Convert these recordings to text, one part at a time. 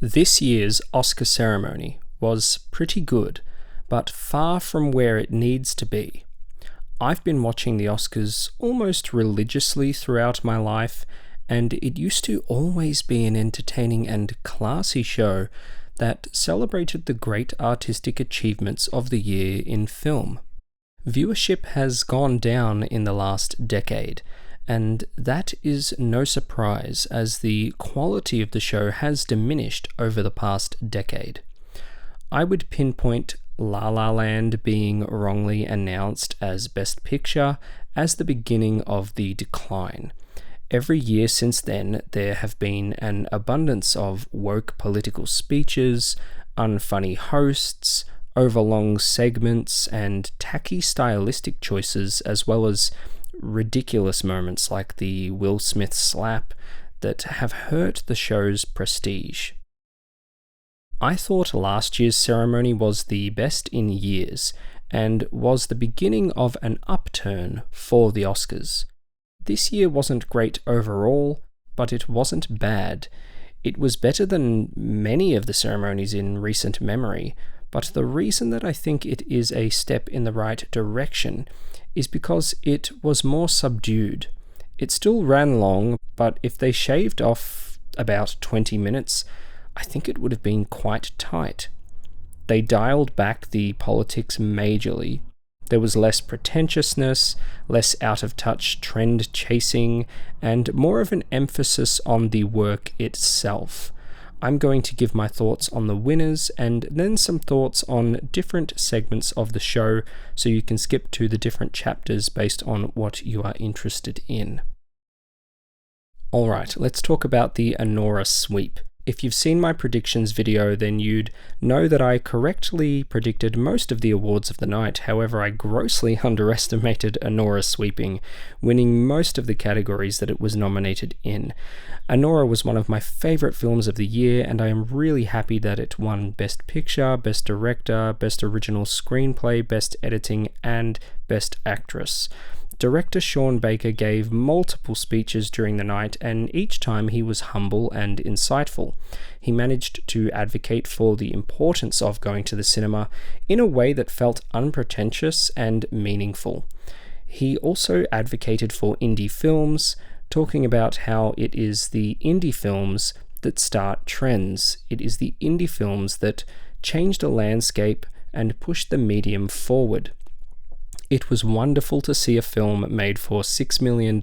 This year's Oscar ceremony was pretty good, but far from where it needs to be. I've been watching the Oscars almost religiously throughout my life, and it used to always be an entertaining and classy show that celebrated the great artistic achievements of the year in film. Viewership has gone down in the last decade, and that is no surprise as the quality of the show has diminished over the past decade. I would pinpoint La La Land being wrongly announced as Best Picture as the beginning of the decline. Every year since then, there have been an abundance of woke political speeches, unfunny hosts, overlong segments, and tacky stylistic choices, as well as ridiculous moments like the Will Smith slap that have hurt the show's prestige. I thought last year's ceremony was the best in years and was the beginning of an upturn for the Oscars. This year wasn't great overall, but it wasn't bad. It was better than many of the ceremonies in recent memory, but the reason that I think it is a step in the right direction is because it was more subdued. It still ran long, but if they shaved off about 20 minutes, I think it would have been quite tight. They dialed back the politics majorly. There was less pretentiousness, less out-of-touch trend chasing, and more of an emphasis on the work itself. I'm going to give my thoughts on the winners and then some thoughts on different segments of the show so you can skip to the different chapters based on what you are interested in. Alright, let's talk about the Anora sweep. If you've seen my predictions video, then you'd know that I correctly predicted most of the awards of the night. However, I grossly underestimated Anora sweeping, winning most of the categories that it was nominated in. Anora was one of my favourite films of the year, and I am really happy that it won Best Picture, Best Director, Best Original Screenplay, Best Editing, and Best Actress. Director Sean Baker gave multiple speeches during the night, and each time he was humble and insightful. He managed to advocate for the importance of going to the cinema in a way that felt unpretentious and meaningful. He also advocated for indie films, talking about how it is the indie films that start trends. It is the indie films that change the landscape and push the medium forward. It was wonderful to see a film made for $6 million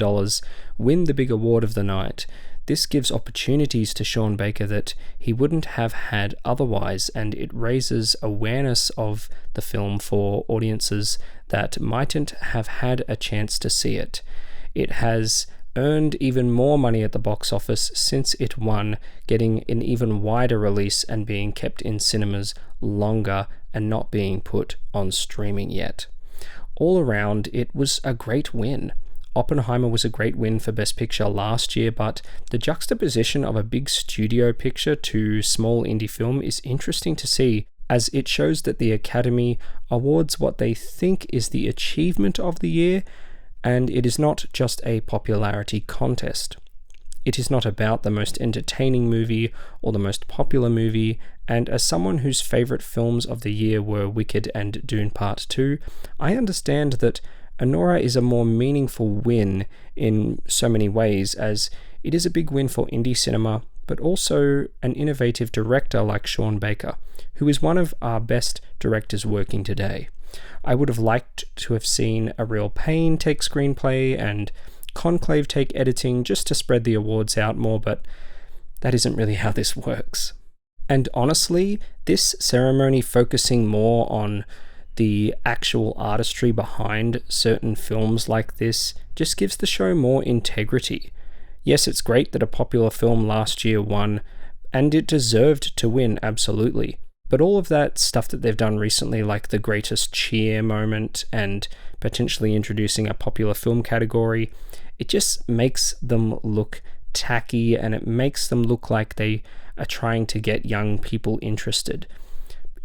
win the big award of the night. This gives opportunities to Sean Baker that he wouldn't have had otherwise, and it raises awareness of the film for audiences that mightn't have had a chance to see it. It has earned even more money at the box office since it won, getting an even wider release and being kept in cinemas longer and not being put on streaming yet. All around, it was a great win. Oppenheimer was a great win for Best Picture last year, but the juxtaposition of a big studio picture to small indie film is interesting to see, as it shows that the Academy awards what they think is the achievement of the year, and it is not just a popularity contest. It is not about the most entertaining movie or the most popular movie, and as someone whose favourite films of the year were Wicked and Dune Part 2, I understand that Anora is a more meaningful win in so many ways, as it is a big win for indie cinema, but also an innovative director like Sean Baker, who is one of our best directors working today. I would have liked to have seen A Real Pain take screenplay and Conclave take editing just to spread the awards out more, but that isn't really how this works. And honestly, this ceremony focusing more on the actual artistry behind certain films like this just gives the show more integrity. Yes, it's great that a popular film last year won, and it deserved to win, absolutely. But all of that stuff that they've done recently, like the greatest cheer moment and potentially introducing a popular film category, it just makes them look tacky, and it makes them look like they are trying to get young people interested.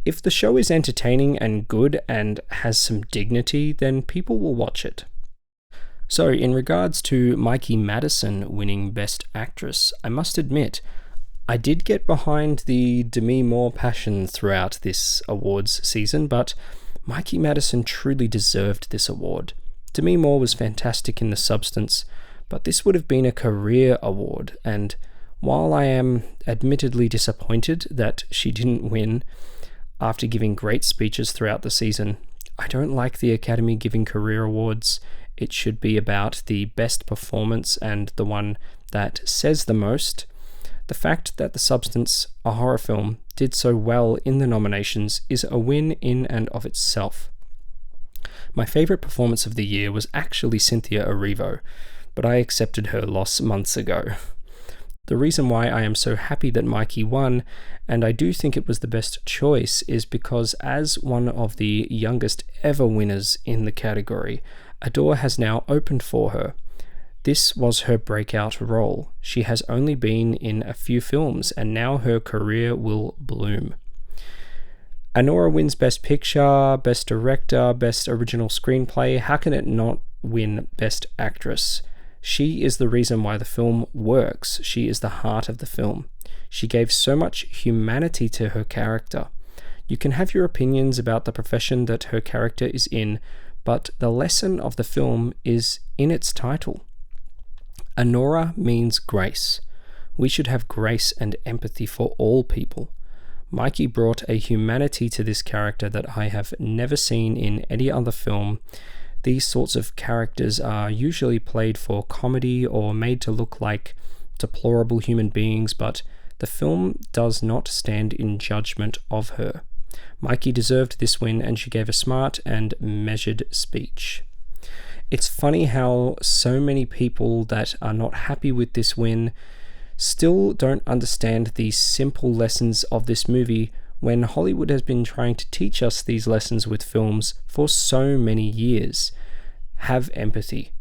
If the show is entertaining and good and has some dignity, then people will watch it. So, in regards to Mikey Madison winning Best Actress, I must admit, I did get behind the Demi Moore passion throughout this awards season, but Mikey Madison truly deserved this award. Demi Moore was fantastic in The Substance, but this would have been a career award, and while I am admittedly disappointed that she didn't win after giving great speeches throughout the season, I don't like the Academy giving career awards. It should be about the best performance and the one that says the most. The fact that The Substance, a horror film, did so well in the nominations is a win in and of itself. My favourite performance of the year was actually Cynthia Erivo, but I accepted her loss months ago. The reason why I am so happy that Mikey won, and I do think it was the best choice, is because as one of the youngest ever winners in the category, a door has now opened for her. This was her breakout role. She has only been in a few films, and now her career will bloom. Anora wins Best Picture, Best Director, Best Original Screenplay. How can it not win Best Actress? She is the reason why the film works. She is the heart of the film. She gave so much humanity to her character. You can have your opinions about the profession that her character is in, but the lesson of the film is in its title. Anora means grace. We should have grace and empathy for all people. Mikey brought a humanity to this character that I have never seen in any other film. These sorts of characters are usually played for comedy or made to look like deplorable human beings, but the film does not stand in judgment of her. Mikey deserved this win, and she gave a smart and measured speech. It's funny how so many people that are not happy with this win still don't understand the simple lessons of this movie when Hollywood has been trying to teach us these lessons with films for so many years. Have empathy.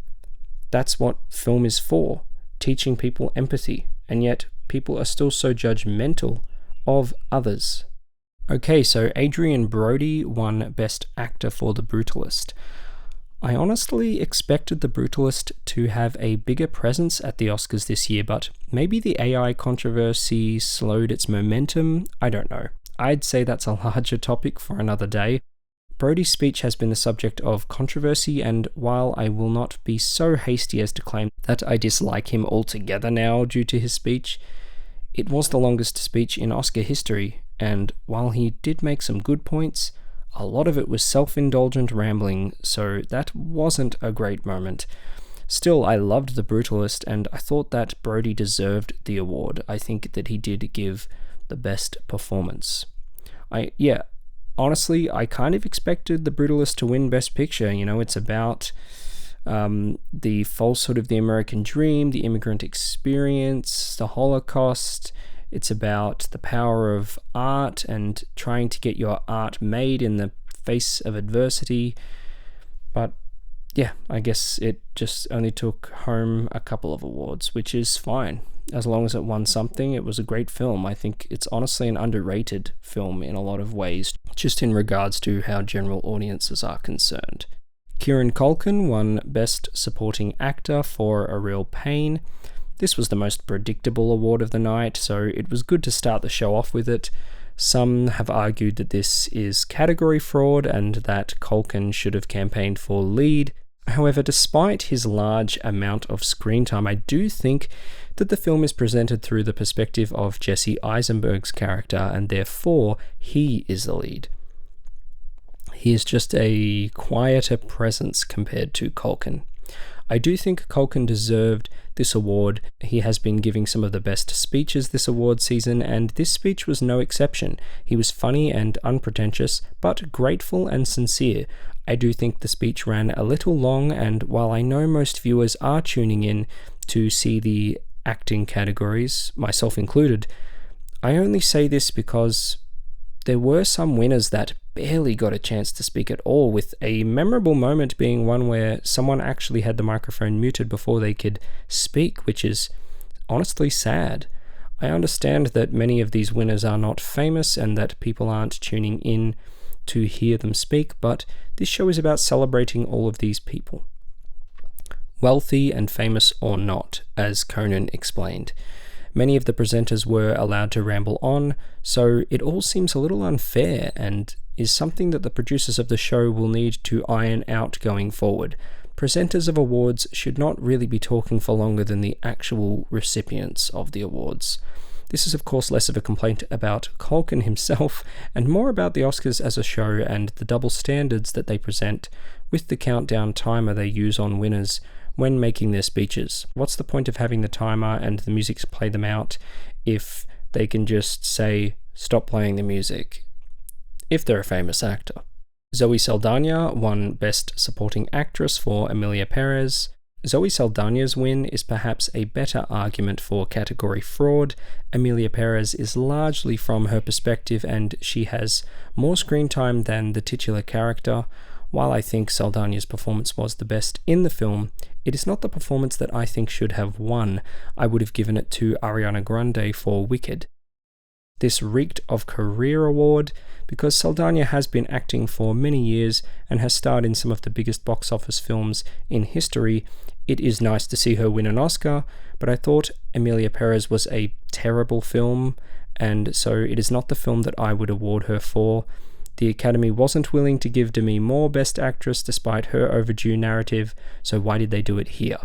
That's what film is for, teaching people empathy, and yet people are still so judgmental of others. Okay, so Adrien Brody won Best Actor for The Brutalist. I honestly expected The Brutalist to have a bigger presence at the Oscars this year, but maybe the AI controversy slowed its momentum. I don't know. I'd say that's a larger topic for another day. Brody's speech has been the subject of controversy, and while I will not be so hasty as to claim that I dislike him altogether now due to his speech, it was the longest speech in Oscar history, and while he did make some good points, a lot of it was self-indulgent rambling, so that wasn't a great moment. Still, I loved The Brutalist, and I thought that Brody deserved the award. I think that he did give the best performance. Honestly, I kind of expected The Brutalist to win Best Picture. You know, it's about the falsehood of the American dream, the immigrant experience, the Holocaust. It's about the power of art and trying to get your art made in the face of adversity. But yeah, I guess it just only took home a couple of awards, which is fine. As long as it won something, it was a great film. I think it's honestly an underrated film in a lot of ways, just in regards to how general audiences are concerned. Kieran Culkin won Best Supporting Actor for A Real Pain. This was the most predictable award of the night, so it was good to start the show off with it. Some have argued that this is category fraud and that Culkin should have campaigned for lead. However, despite his large amount of screen time, I do think that the film is presented through the perspective of Jesse Eisenberg's character, and therefore he is the lead. He is just a quieter presence compared to Culkin. I do think Culkin deserved this award. He has been giving some of the best speeches this award season, and this speech was no exception. He was funny and unpretentious, but grateful and sincere. I do think the speech ran a little long, and while I know most viewers are tuning in to see the acting categories, myself included, I only say this because there were some winners that barely got a chance to speak at all, with a memorable moment being one where someone actually had the microphone muted before they could speak, which is honestly sad. I understand that many of these winners are not famous and that people aren't tuning in to hear them speak, but this show is about celebrating all of these people. Wealthy and famous or not, as Conan explained. Many of the presenters were allowed to ramble on, so it all seems a little unfair and is something that the producers of the show will need to iron out going forward. Presenters of awards should not really be talking for longer than the actual recipients of the awards. This is of course less of a complaint about Culkin himself and more about the Oscars as a show and the double standards that they present with the countdown timer they use on winners when making their speeches. What's the point of having the timer and the music play them out if they can just say, stop playing the music, if they're a famous actor? Zoe Saldana won Best Supporting Actress for Emilia Perez. Zoe Saldana's win is perhaps a better argument for category fraud. Emilia Perez is largely from her perspective and she has more screen time than the titular character. While I think Saldana's performance was the best in the film, it is not the performance that I think should have won. I would have given it to Ariana Grande for Wicked. This reeked of career award because Saldana has been acting for many years and has starred in some of the biggest box office films in history. It is nice to see her win an Oscar, but I thought Emilia Perez was a terrible film, and so it is not the film that I would award her for. The Academy wasn't willing to give Demi Moore Best Actress despite her overdue narrative, so why did they do it here?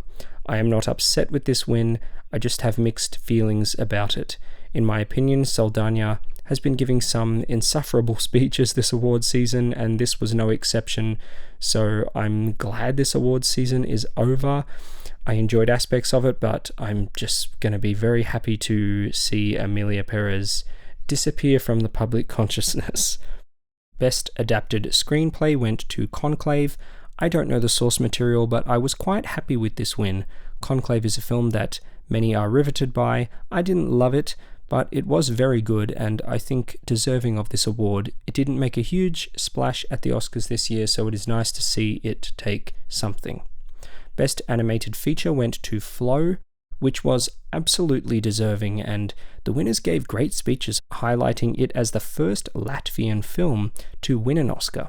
I am not upset with this win, I just have mixed feelings about it. In my opinion, Saldana has been giving some insufferable speeches this awards season, and this was no exception, so I'm glad this awards season is over. I enjoyed aspects of it, but I'm just going to be very happy to see Emilia Perez disappear from the public consciousness. Best Adapted Screenplay went to Conclave. I don't know the source material, but I was quite happy with this win. Conclave is a film that many are riveted by. I didn't love it, but it was very good and I think deserving of this award. It didn't make a huge splash at the Oscars this year, so it is nice to see it take something. Best Animated Feature went to Flow, which was absolutely deserving, and the winners gave great speeches highlighting it as the first Latvian film to win an Oscar.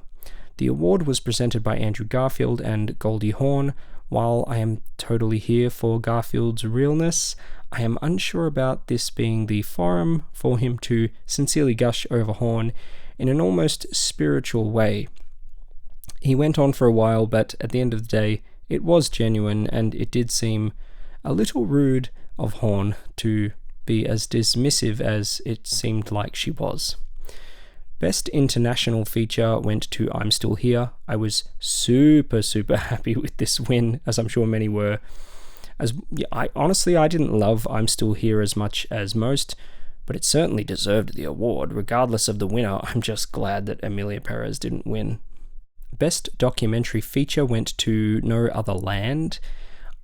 The award was presented by Andrew Garfield and Goldie Hawn. While I am totally here for Garfield's realness, I am unsure about this being the forum for him to sincerely gush over Hawn in an almost spiritual way. He went on for a while, but at the end of the day, it was genuine, and it did seem a little rude of Hawn to be as dismissive as it seemed like she was. Best International Feature went to I'm Still Here. I was super happy with this win, as I'm sure many were. I didn't love I'm Still Here as much as most, but it certainly deserved the award. Regardless of the winner, I'm just glad that Emilia Perez didn't win. Best Documentary Feature went to No Other Land.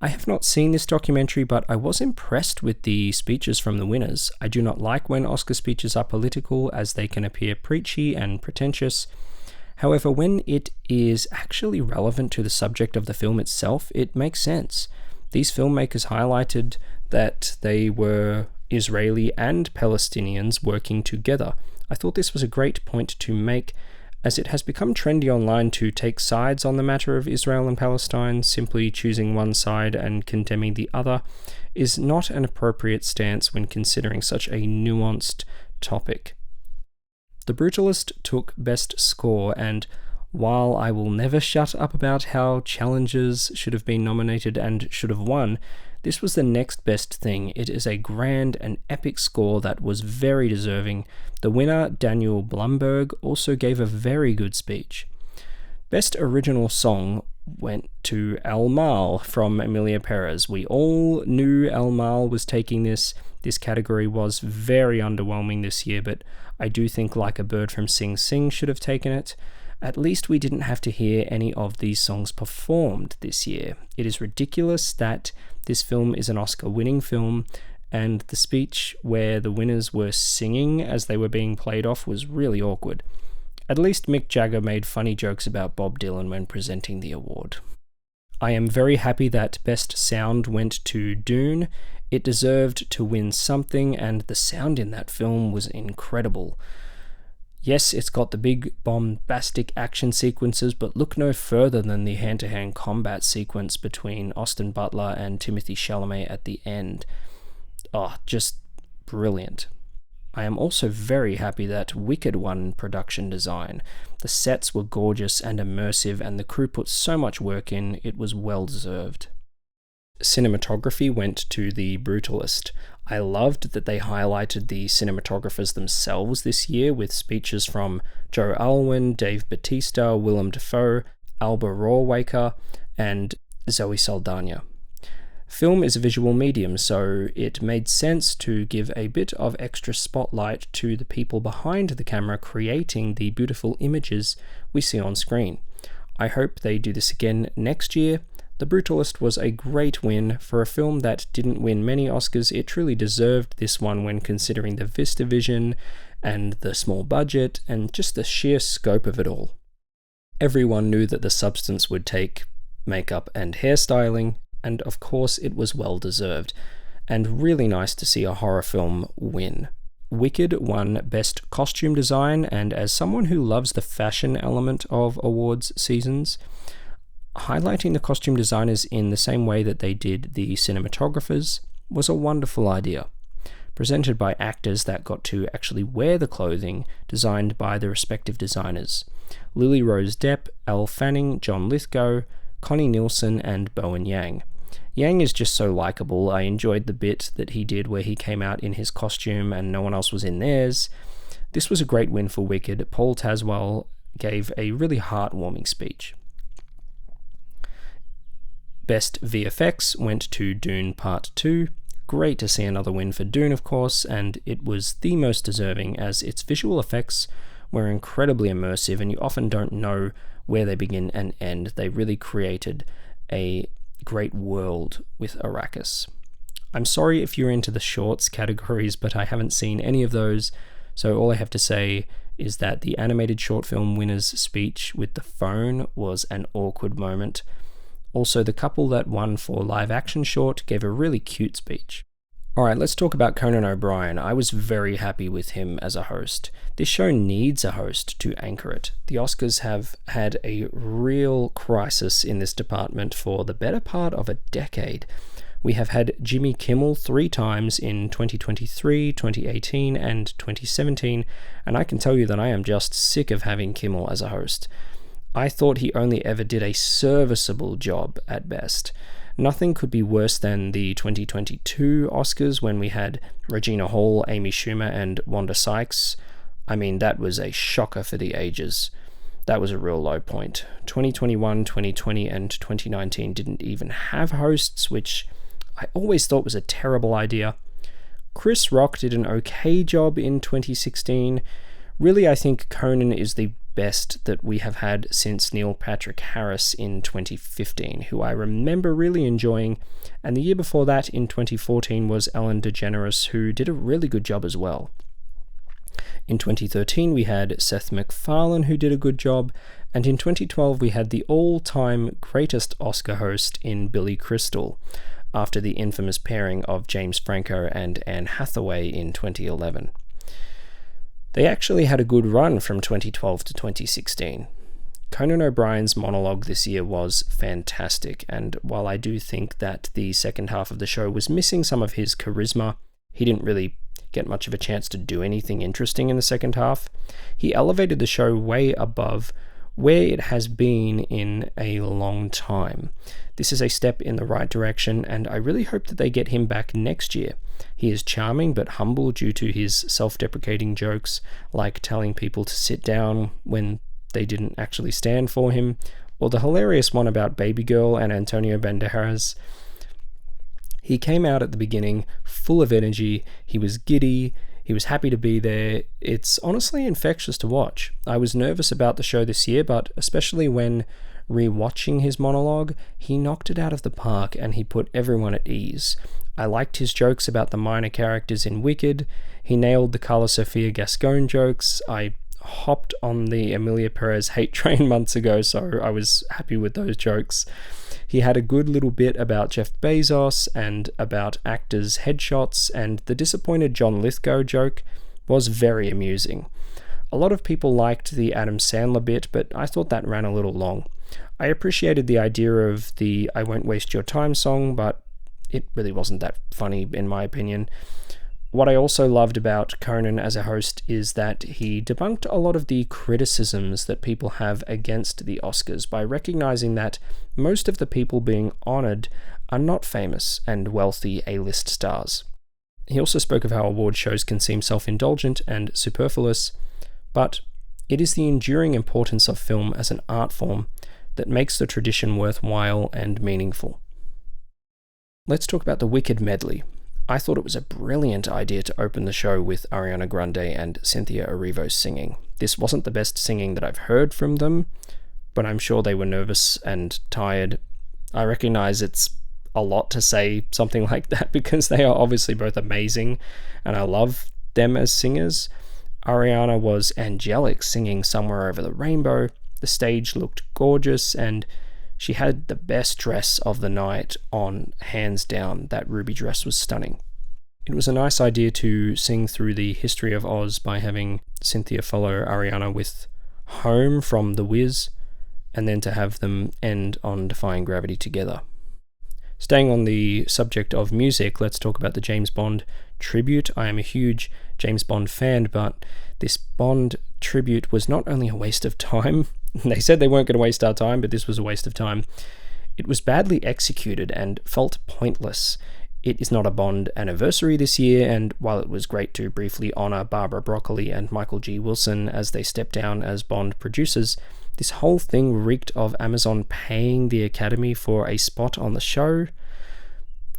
I have not seen this documentary, but I was impressed with the speeches from the winners. I do not like when Oscar speeches are political, as they can appear preachy and pretentious. However, when it is actually relevant to the subject of the film itself, it makes sense. These filmmakers highlighted that they were Israeli and Palestinians working together. I thought this was a great point to make, as it has become trendy online to take sides on the matter of Israel and Palestine. Simply choosing one side and condemning the other is not an appropriate stance when considering such a nuanced topic. The Brutalist took Best Score, and while I will never shut up about how Challengers should have been nominated and should have won, this was the next best thing. It is a grand and epic score that was very deserving. The winner, Daniel Blumberg, also gave a very good speech. Best Original Song went to El Mal from Emilia Perez. We all knew El Mal was taking this. This category was very underwhelming this year, but I do think Like a Bird from Sing Sing should have taken it. At least we didn't have to hear any of these songs performed this year. It is ridiculous that this film is an Oscar-winning film, and the speech where the winners were singing as they were being played off was really awkward. At least Mick Jagger made funny jokes about Bob Dylan when presenting the award. I am very happy that Best Sound went to Dune. It deserved to win something, and the sound in that film was incredible. Yes, it's got the big bombastic action sequences, but look no further than the hand-to-hand combat sequence between Austin Butler and Timothée Chalamet at the end. Oh, just brilliant. I am also very happy that Wicked won production design. The sets were gorgeous and immersive, and the crew put so much work in, it was well deserved. Cinematography went to The Brutalist. I loved that they highlighted the cinematographers themselves this year with speeches from Joe Alwyn, Dave Bautista, Willem Dafoe, Alba Rohrwacher, and Zoe Saldana. Film is a visual medium, so it made sense to give a bit of extra spotlight to the people behind the camera creating the beautiful images we see on screen. I hope they do this again next year. The Brutalist was a great win. For a film that didn't win many Oscars, it truly deserved this one when considering the Vista vision and the small budget and just the sheer scope of it all. Everyone knew that the substance would take makeup and hairstyling, and of course it was well deserved, and really nice to see a horror film win. Wicked won Best Costume Design, and as someone who loves the fashion element of awards seasons, highlighting the costume designers in the same way that they did the cinematographers was a wonderful idea, presented by actors that got to actually wear the clothing designed by the respective designers. Lily Rose Depp, Elle Fanning, John Lithgow, Connie Nielsen, and Bowen Yang. Yang is just so likable. I enjoyed the bit that he did where he came out in his costume and no one else was in theirs. This was a great win for Wicked. Paul Tazwell gave a really heartwarming speech. Best VFX went to Dune Part 2. Great to see another win for Dune, of course, and it was the most deserving as its visual effects were incredibly immersive and you often don't know where they begin and end. They really created a great world with Arrakis. I'm sorry if you're into the shorts categories, but I haven't seen any of those, so all I have to say is that the animated short film winner's speech with the phone was an awkward moment. Also, the couple that won for live action short gave a really cute speech. Alright, let's talk about Conan O'Brien. I was very happy with him as a host. This show needs a host to anchor it. The Oscars have had a real crisis in this department for the better part of a decade. We have had Jimmy Kimmel 3 times in 2023, 2018, and 2017, and I can tell you that I am just sick of having Kimmel as a host. I thought he only ever did a serviceable job at best. Nothing could be worse than the 2022 Oscars when we had Regina Hall, Amy Schumer, and Wanda Sykes. I mean, that was a shocker for the ages. That was a real low point. 2021, 2020, and 2019 didn't even have hosts, which I always thought was a terrible idea. Chris Rock did an okay job in 2016. Really, I think Conan is the best that we have had since Neil Patrick Harris in 2015, who I remember really enjoying, and the year before that, in 2014, was Ellen DeGeneres, who did a really good job as well. In 2013, we had Seth MacFarlane, who did a good job, and in 2012, we had the all-time greatest Oscar host in Billy Crystal, after the infamous pairing of James Franco and Anne Hathaway in 2011. They actually had a good run from 2012 to 2016. Conan O'Brien's monologue this year was fantastic, and while I do think that the second half of the show was missing some of his charisma, he didn't really get much of a chance to do anything interesting in the second half. He elevated the show way above where it has been in a long time. This is a step in the right direction, and I really hope that they get him back next year. He is charming but humble due to his self-deprecating jokes, like telling people to sit down when they didn't actually stand for him, or the hilarious one about Baby Girl and Antonio Banderas. He came out at the beginning full of energy, he was giddy, he was happy to be there. It's honestly infectious to watch. I was nervous about the show this year, but especially when re-watching his monologue, he knocked it out of the park and he put everyone at ease. I liked his jokes about the minor characters in Wicked. He nailed the Carla Sofia Gascon jokes. I hopped on the Emilia Perez hate train months ago, so I was happy with those jokes. He had a good little bit about Jeff Bezos and about actors' headshots, and the disappointed John Lithgow joke was very amusing. A lot of people liked the Adam Sandler bit, but I thought that ran a little long. I appreciated the idea of the I Won't Waste Your Time song, but it really wasn't that funny in my opinion. What I also loved about Conan as a host is that he debunked a lot of the criticisms that people have against the Oscars by recognizing that most of the people being honored are not famous and wealthy A-list stars. He also spoke of how award shows can seem self-indulgent and superfluous, but it is the enduring importance of film as an art form that makes the tradition worthwhile and meaningful. Let's talk about the Wicked medley. I thought it was a brilliant idea to open the show with Ariana Grande and Cynthia Erivo singing. This wasn't the best singing that I've heard from them, but I'm sure they were nervous and tired. I recognize it's a lot to say something like that because they are obviously both amazing and I love them as singers. Ariana was angelic singing Somewhere Over the Rainbow. The stage looked gorgeous and she had the best dress of the night on, hands down. That ruby dress was stunning. It was a nice idea to sing through the history of Oz by having Cynthia follow Ariana with Home from The Wiz, and then to have them end on Defying Gravity together. Staying on the subject of music, let's talk about the James Bond tribute. I am a huge James Bond fan, but this Bond tribute was not only a waste of time. They said they weren't going to waste our time, but this was a waste of time. It was badly executed and felt pointless. It is not a Bond anniversary this year, and while it was great to briefly honour Barbara Broccoli and Michael G. Wilson as they stepped down as Bond producers, this whole thing reeked of Amazon paying the Academy for a spot on the show.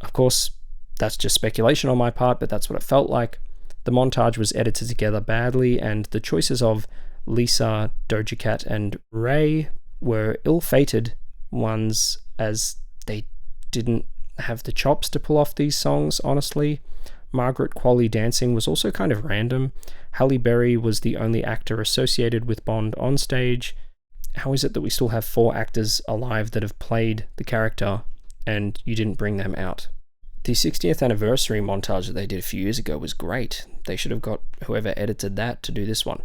Of course, that's just speculation on my part, but that's what it felt like. The montage was edited together badly, and the choices of Lisa, Doja Cat, and Raye were ill-fated ones, as they didn't have the chops to pull off these songs, honestly. Margaret Qualley dancing was also kind of random. Halle Berry was the only actor associated with Bond on stage. How is it that we still have 4 actors alive that have played the character and you didn't bring them out? The 60th anniversary montage that they did a few years ago was great. They should have got whoever edited that to do this one.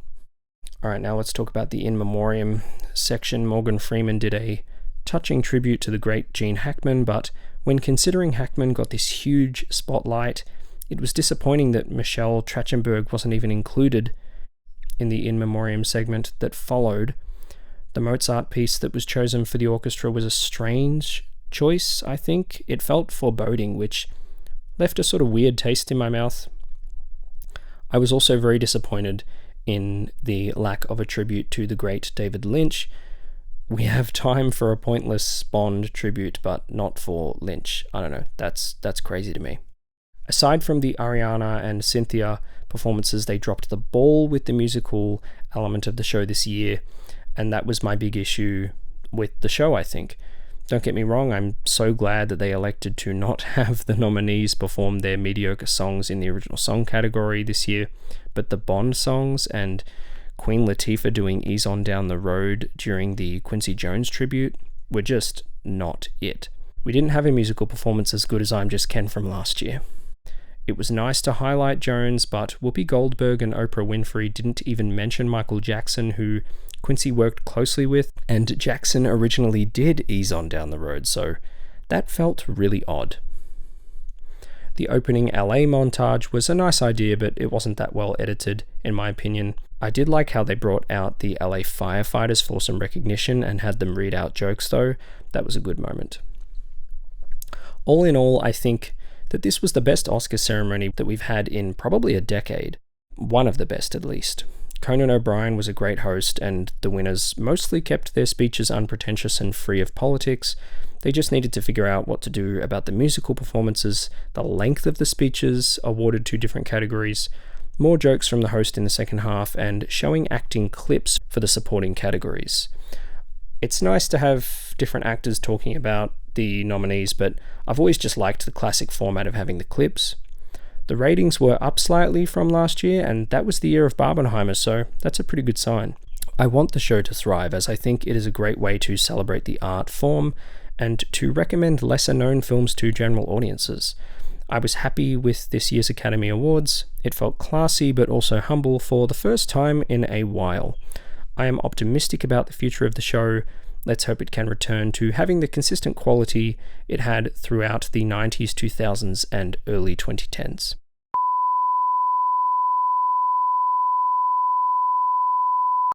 Alright, now let's talk about the In Memoriam section. Morgan Freeman did a touching tribute to the great Gene Hackman, but when considering Hackman got this huge spotlight, it was disappointing that Michelle Trachtenberg wasn't even included in the In Memoriam segment that followed. The Mozart piece that was chosen for the orchestra was a strange choice, I think. It felt foreboding, which left a sort of weird taste in my mouth. I was also very disappointed in the lack of a tribute to the great David Lynch. We have time for a pointless Bond tribute, but not for Lynch. I don't know, that's crazy to me. Aside from the Ariana and Cynthia performances, they dropped the ball with the musical element of the show this year, and that was my big issue with the show, I think. Don't get me wrong, I'm so glad that they elected to not have the nominees perform their mediocre songs in the original song category this year, but the Bond songs and Queen Latifah doing Ease On Down the Road during the Quincy Jones tribute were just not it. We didn't have a musical performance as good as I'm Just Ken from last year. It was nice to highlight Jones, but Whoopi Goldberg and Oprah Winfrey didn't even mention Michael Jackson, who Quincy worked closely with, and Jackson originally did Ease On Down the Road, so that felt really odd. The opening LA montage was a nice idea, but it wasn't that well edited, in my opinion. I did like how they brought out the LA firefighters for some recognition and had them read out jokes, though. That was a good moment. All in all, I think that this was the best Oscar ceremony that we've had in probably a decade. One of the best, at least. Conan O'Brien was a great host, and the winners mostly kept their speeches unpretentious and free of politics. They just needed to figure out what to do about the musical performances, the length of the speeches awarded to different categories, more jokes from the host in the second half, and showing acting clips for the supporting categories. It's nice to have different actors talking about the nominees, but I've always just liked the classic format of having the clips. The ratings were up slightly from last year, and that was the year of Barbenheimer, so that's a pretty good sign. I want the show to thrive, as I think it is a great way to celebrate the art form and to recommend lesser-known films to general audiences. I was happy with this year's Academy Awards. It felt classy but also humble for the first time in a while. I am optimistic about the future of the show. Let's hope it can return to having the consistent quality it had throughout the 90s, 2000s, and early 2010s.